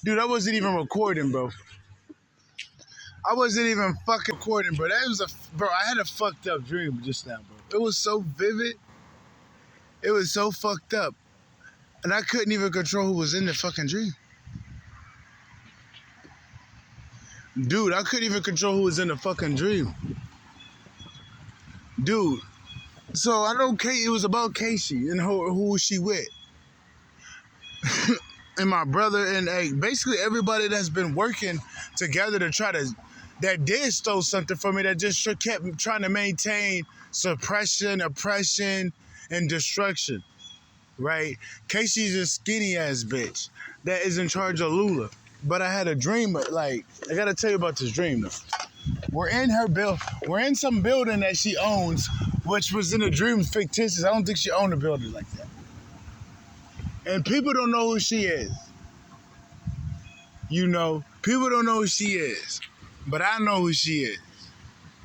Dude, I wasn't even recording, bro. I wasn't even fucking recording, bro. Bro, I had a fucked up dream just now, bro. It was so vivid. It was so fucked up. And I couldn't even control who was in the fucking dream. Dude, I couldn't even control who was in the fucking dream. Dude. So I know it was about Casey and who was she with. And my brother and basically everybody that's been working together to that did stole something from me, that just kept trying to maintain suppression, oppression, and destruction, right? Casey's a skinny ass bitch that is in charge of Lula. But I had a dream, I gotta tell you about this dream though. We're in some building that she owns, which was in a dream fictitious. I don't think she owned a building like that. And people don't know who she is. You know, people don't know who she is. But I know who she is.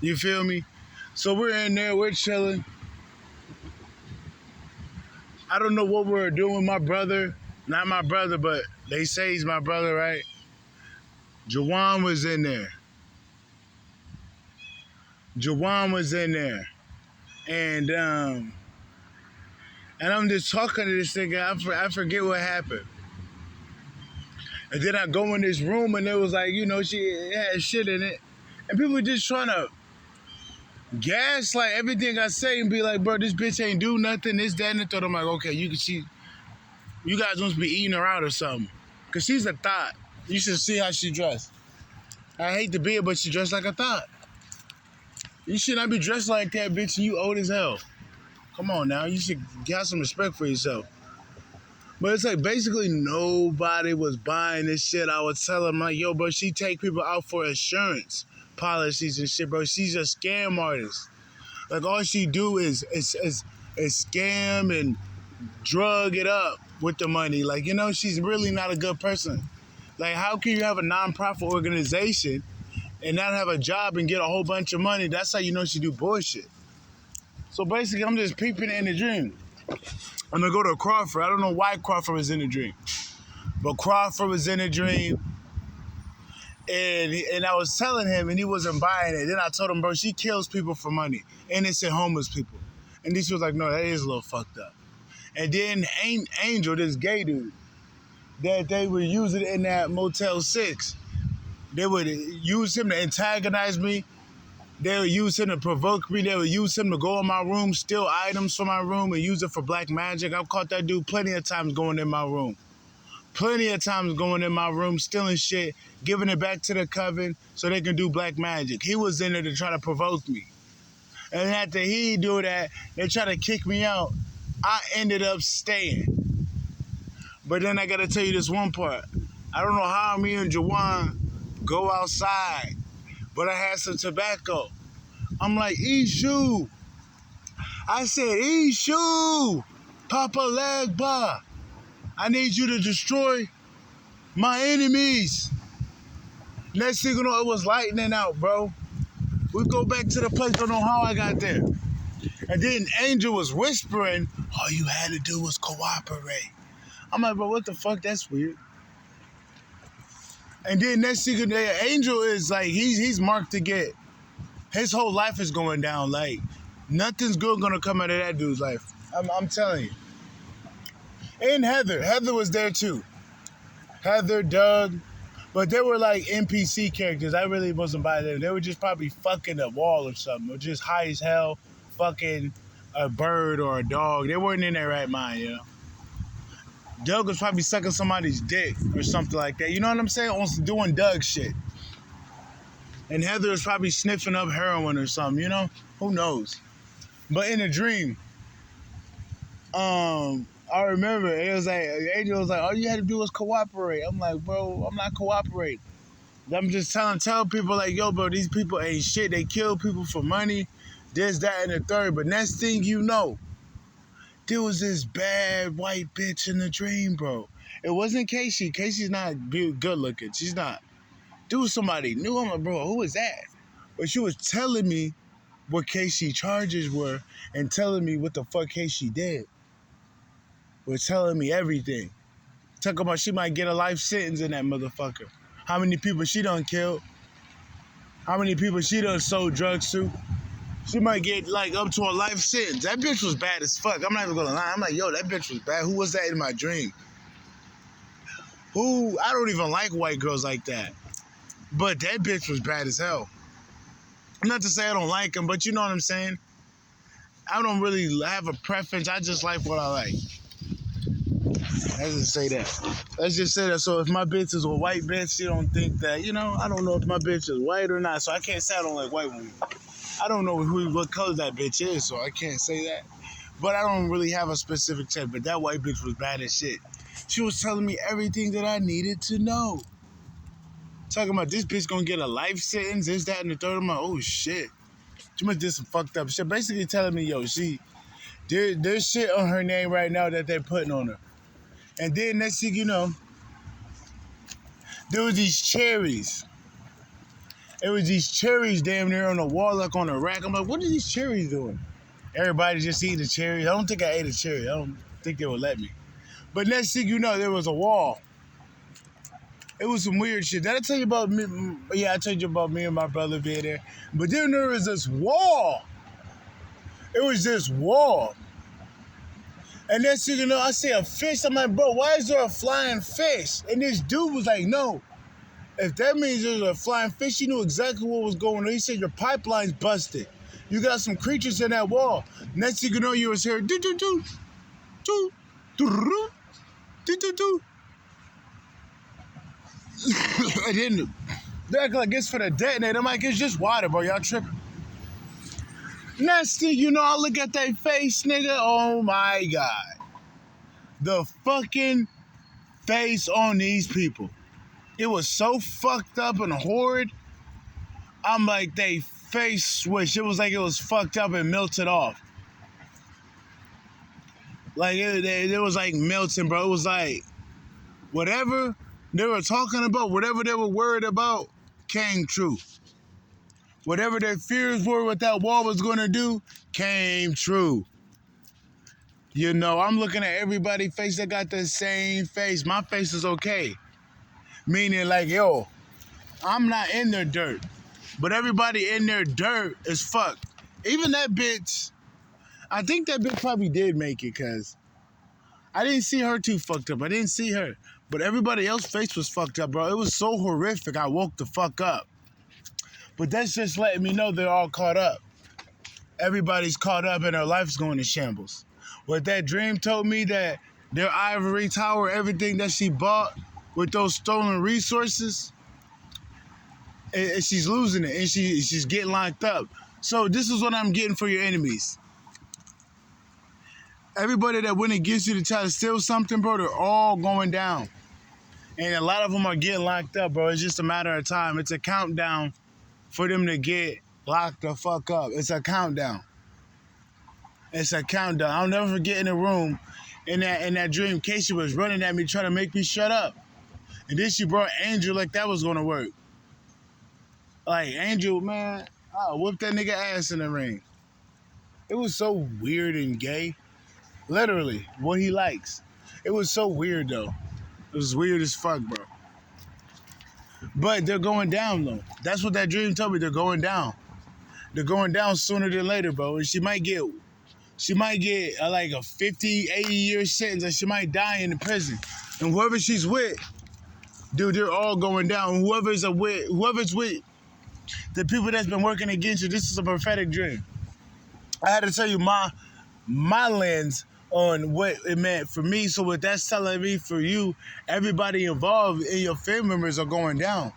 You feel me? So we're in there, we're chilling. I don't know what we're doing with my brother. Not my brother, but they say he's my brother, right? Jawan was in there. And I'm just talking to this nigga. I forget what happened. And then I go in this room and it was like, you know, she had shit in it. And people were just trying to gaslight everything I say and be like, bro, this bitch ain't do nothing, this, that, and the third. I'm like, okay, you guys must be eating her out or something. Because she's a thought. You should see how she dressed. I hate to be it, but she dressed like a thought. You should not be dressed like that, bitch, and you old as hell. Come on now, you should have some respect for yourself. But it's like basically nobody was buying this shit. I was telling them, like, yo, bro, she take people out for insurance policies and shit, bro. She's a scam artist. Like, all she do is scam and drug it up with the money. Like, you know, she's really not a good person. Like, how can you have a nonprofit organization and not have a job and get a whole bunch of money? That's how you know she do bullshit. So basically, I'm just peeping in the dream. I'm gonna go to Crawford. I don't know why Crawford was in the dream, but Crawford was in the dream, and I was telling him, and he wasn't buying it. Then I told him, bro, she kills people for money, innocent homeless people. And he was like, no, that is a little fucked up. And then Angel, this gay dude, that they were using in that Motel 6, they would use him to antagonize me. They would use him to provoke me. They would use him to go in my room, steal items from my room, and use it for black magic. I've caught that dude plenty of times going in my room. Plenty of times going in my room, stealing shit, giving it back to the coven so they can do black magic. He was in there to try to provoke me. And after he do that, they try to kick me out. I ended up staying. But then I got to tell you this one part. I don't know how me and Jawan go outside, but I had some tobacco. I'm like, Ishu. I said, Ishu, Papa Legba, I need you to destroy my enemies. Next thing you know, it was lightning out, bro. We go back to the place, don't know how I got there. And then Angel was whispering, all you had to do was cooperate. I'm like, bro, what the fuck? That's weird. And then next thing you know, Angel is like, he's marked to get. His whole life is going down. Like, nothing's good gonna come out of that dude's life. I'm telling you. And Heather was there too. Heather, Doug, but they were like NPC characters. I really wasn't by them. They were just probably fucking a wall or something, or just high as hell, fucking a bird or a dog. They weren't in their right mind, you know. Doug was probably sucking somebody's dick or something like that. You know what I'm saying? On doing Doug shit. And Heather was probably sniffing up heroin or something, you know? Who knows? But in a dream, I remember it was like, Angel was like, all you had to do was cooperate. I'm like, bro, I'm not cooperating. I'm just telling people like, yo, bro, these people ain't shit. They kill people for money, this, that, and the third. But next thing you know, there was this bad white bitch in the dream, bro. It wasn't Casey. Casey's not good looking. She's not. Dude was somebody new. I'm like, bro, who is that? But she was telling me what Casey charges were and telling me what the fuck Casey did. Was telling me everything. Talk about she might get a life sentence in that motherfucker. How many people she done killed? How many people she done sold drugs to? She might get like up to a life sentence. That bitch was bad as fuck. I'm not even gonna lie. I'm like, yo, that bitch was bad. Who was that in my dream? Who? I don't even like white girls like that. But that bitch was bad as hell. Not to say I don't like them, but you know what I'm saying? I don't really have a preference. I just like what I like. Let's just say that. Let's just say that. So if my bitch is a white bitch, you don't think that, you know, I don't know if my bitch is white or not. So I can't say I don't like white women. I don't know what color that bitch is, so I can't say that. But I don't really have a specific type. But that white bitch was bad as shit. She was telling me everything that I needed to know. Talking about this bitch gonna get a life sentence, this, that, and the third. I'm like, oh shit. She must did some fucked up shit. Basically telling me, yo, there's shit on her name right now that they're putting on her. And then next thing you know, there was these cherries. It was these cherries damn near on the wall, like on a rack. I'm like, what are these cherries doing? Everybody just eating the cherries. I don't think I ate a cherry. I don't think they would let me. But next thing you know, there was a wall. It was some weird shit. Did I tell you about me? Yeah, I told you about me and my brother being there. But then there was this wall. It was this wall. And next thing you know, I see a fish. I'm like, bro, why is there a flying fish? And this dude was like, no. If that means there's a flying fish, you knew exactly what was going on. He said, your pipeline's busted. You got some creatures in that wall. Next thing you know, you was here, do-do-do, do-do-do, do-do-do. And then they act like it's for the detonator. I'm like, it's just water, bro. Y'all tripping. Next thing you know, I look at that face, nigga. Oh, my God. The fucking face on these people. It was so fucked up and horrid. I'm like, they face switched. It was like it was fucked up and melted off. Like, it was like melting, bro. It was like, whatever they were talking about, whatever they were worried about, came true. Whatever their fears were, what that wall was going to do, came true. You know, I'm looking at everybody's face that got the same face. My face is okay. Meaning like, yo, I'm not in their dirt. But everybody in their dirt is fucked. Even that bitch, I think that bitch probably did make it because I didn't see her too fucked up. I didn't see her. But everybody else's face was fucked up, bro. It was so horrific, I woke the fuck up. But that's just letting me know they're all caught up. Everybody's caught up and their life's going to shambles. What that dream told me that their ivory tower, everything that she bought with those stolen resources, and she's losing it and she's getting locked up. So this is what I'm getting for your enemies. Everybody that went against you to try to steal something, bro, they're all going down. And a lot of them are getting locked up, bro. It's just a matter of time. It's a countdown for them to get locked the fuck up. It's a countdown. It's a countdown. I'll never forget in the room in that dream, Casey was running at me trying to make me shut up. And then she brought Angel like that was going to work. Like, Angel, man, I'll whoop that nigga ass in the ring. It was so weird and gay. Literally, what he likes. It was so weird, though. It was weird as fuck, bro. But they're going down, though. That's what that dream told me. They're going down. They're going down sooner than later, bro. And she might get like a 50, 80-year sentence, and she might die in the prison. And whoever she's with, dude, they're all going down. Whoever's with the people that's been working against you, this is a prophetic dream. I had to tell you my lens on what it meant for me. So what that's telling me for you, everybody involved in your family members are going down.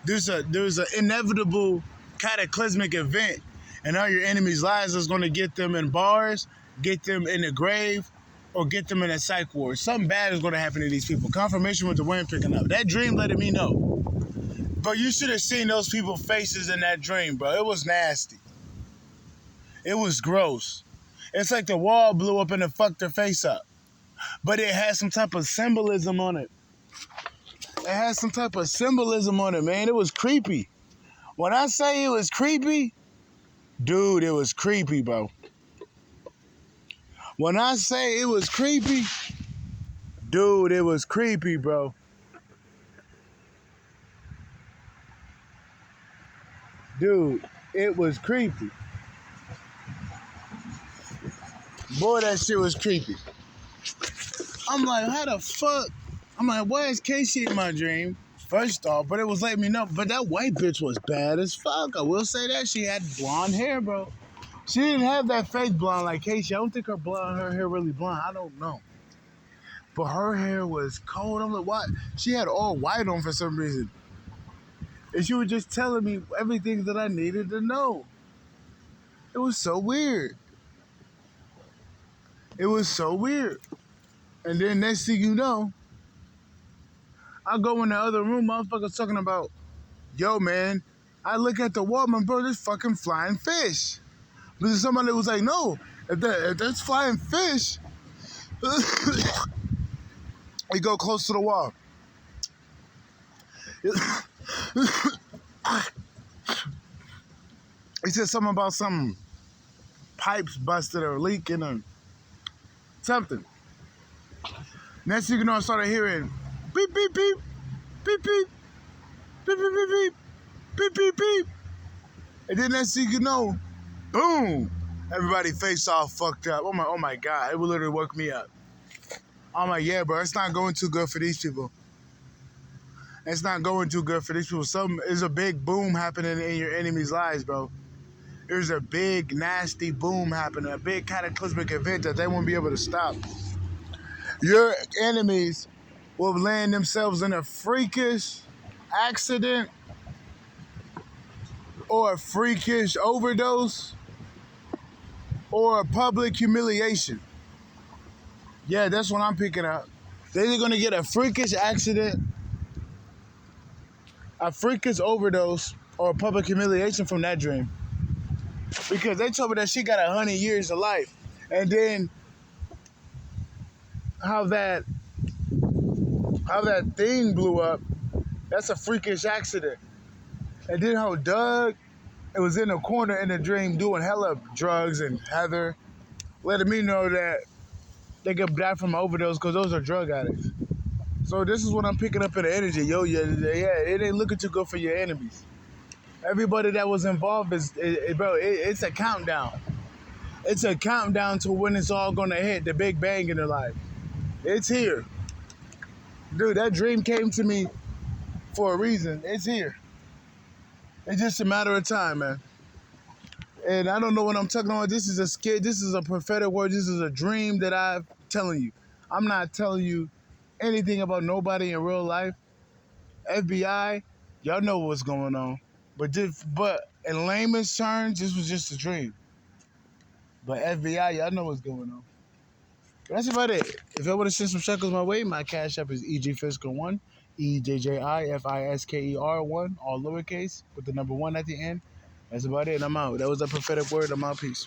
There's an inevitable cataclysmic event, and all your enemies' lives is going to get them in bars, get them in the grave, or get them in a psych ward. Something bad is going to happen to these people. Confirmation with the wind picking up. That dream letting me know. But you should have seen those people's faces in that dream, bro. It was nasty. It was gross. It's like the wall blew up and it fucked their face up. But it had some type of symbolism on it. It had some type of symbolism on it, man. It was creepy. When I say it was creepy, dude, it was creepy, bro. When I say it was creepy, Dude, it was creepy, bro. Dude, it was creepy. Boy, that shit was creepy. I'm like, how the fuck? I'm like, why is Casey in my dream? First off, but it was letting me know. But that white bitch was bad as fuck. I will say that. She had blonde hair, bro. She didn't have that fake blonde like Casey. I don't think her hair really blonde. I don't know. But her hair was cold. I'm like, what? She had all white on for some reason. And she was just telling me everything that I needed to know. It was so weird. It was so weird. And then next thing you know, I go in the other room, motherfuckers talking about, yo, man, I look at the wall, man, bro, there's fucking flying fish. But then somebody was like, no, if that's flying fish, we go close to the wall. He said something about some pipes busted or leaking or something. Next thing you know, I started hearing beep, beep, beep, beep, beep, beep, beep, beep, beep, beep, beep, beep. And then next thing you know, boom, everybody face all fucked up. Oh my God, it would literally woke me up. I'm like, yeah, bro, it's not going too good for these people. It's not going too good for these people. There's a big boom happening in your enemy's lives, bro. There's a big, nasty boom happening, a big cataclysmic event that they won't be able to stop. Your enemies will land themselves in a freakish accident or a freakish overdose or a public humiliation. Yeah, that's what I'm picking up. They're either going to get a freakish accident, a freakish overdose, or a public humiliation from that dream. Because they told me that she got 100 years of life. And then how that thing blew up, that's a freakish accident. And then how Doug, it was in a corner in the dream doing hella drugs and Heather, letting me know that they could die from an overdose because those are drug addicts. So this is what I'm picking up in the energy. Yo, yeah, it ain't looking too good for your enemies. Everybody that was involved it's a countdown. It's a countdown to when it's all gonna hit, the big bang in their life. It's here. Dude, that dream came to me for a reason. It's here. It's just a matter of time, man. And I don't know what I'm talking about. This is a skit. This is a prophetic word. This is a dream that I'm telling you. I'm not telling you anything about nobody in real life. FBI, y'all know what's going on. But in layman's terms, this was just a dream. But FBI, y'all know what's going on. That's about it. If y'all want to send some shekels my way, my cash app is EGFisker1, EJJIFISKER1, all lowercase with the number 1 at the end. That's about it. I'm out. That was a prophetic word. I'm out. Peace.